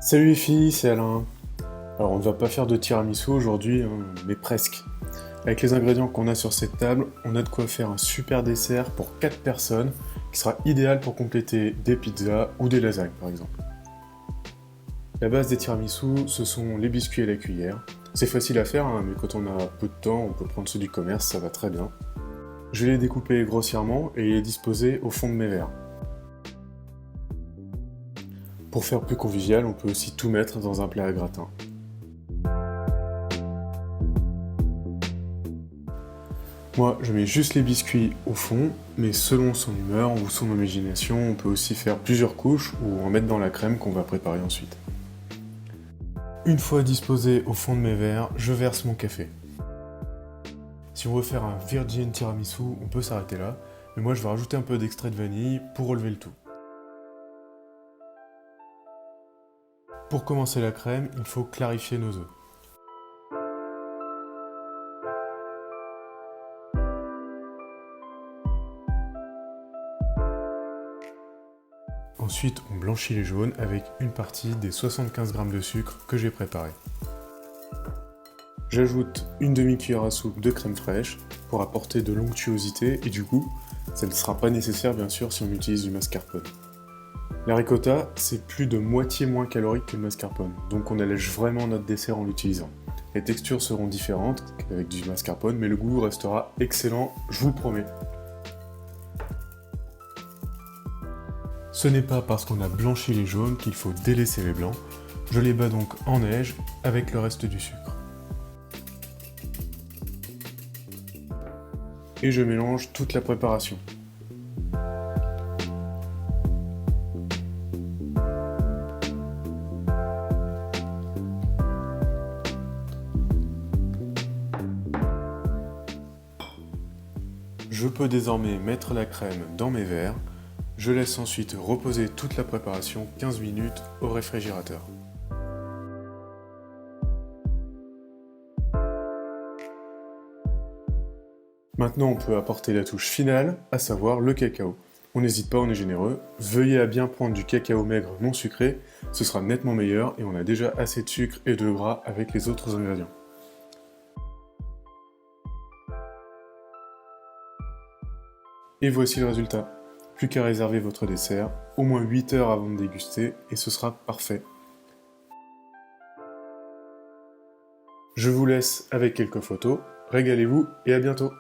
Salut les filles, c'est Alain. Alors on ne va pas faire de tiramisu aujourd'hui, hein, mais presque. Avec les ingrédients qu'on a sur cette table, on a de quoi faire un super dessert pour 4 personnes, qui sera idéal pour compléter des pizzas ou des lasagnes par exemple. La base des tiramisu, ce sont les biscuits à la cuillère. C'est facile à faire, hein, mais quand on a peu de temps, on peut prendre ceux du commerce, ça va très bien. Je vais les découper grossièrement et les disposer au fond de mes verres. Pour faire plus convivial, on peut aussi tout mettre dans un plat à gratin. Moi, je mets juste les biscuits au fond, mais selon son humeur ou son imagination, on peut aussi faire plusieurs couches ou en mettre dans la crème qu'on va préparer ensuite. Une fois disposé au fond de mes verres, je verse mon café. Si on veut faire un virgin tiramisu, on peut s'arrêter là, mais moi je vais rajouter un peu d'extrait de vanille pour relever le tout. Pour commencer la crème, il faut clarifier nos œufs. Ensuite, on blanchit les jaunes avec une partie des 75 g de sucre que j'ai préparé. J'ajoute une demi-cuillère à soupe de crème fraîche pour apporter de l'onctuosité et du goût. Ça ne sera pas nécessaire bien sûr si on utilise du mascarpone. La ricotta, c'est plus de moitié moins calorique que le mascarpone, donc on allège vraiment notre dessert en l'utilisant. Les textures seront différentes qu'avec du mascarpone, mais le goût restera excellent, je vous le promets. Ce n'est pas parce qu'on a blanchi les jaunes qu'il faut délaisser les blancs. Je les bats donc en neige avec le reste du sucre. Et je mélange toute la préparation. Je peux désormais mettre la crème dans mes verres. Je laisse ensuite reposer toute la préparation 15 minutes au réfrigérateur. Maintenant, on peut apporter la touche finale, à savoir le cacao. On n'hésite pas, on est généreux. Veuillez à bien prendre du cacao maigre non sucré, ce sera nettement meilleur et on a déjà assez de sucre et de gras avec les autres ingrédients. Et voici le résultat. Plus qu'à réserver votre dessert, au moins 8 heures avant de déguster, et ce sera parfait. Je vous laisse avec quelques photos, régalez-vous et à bientôt!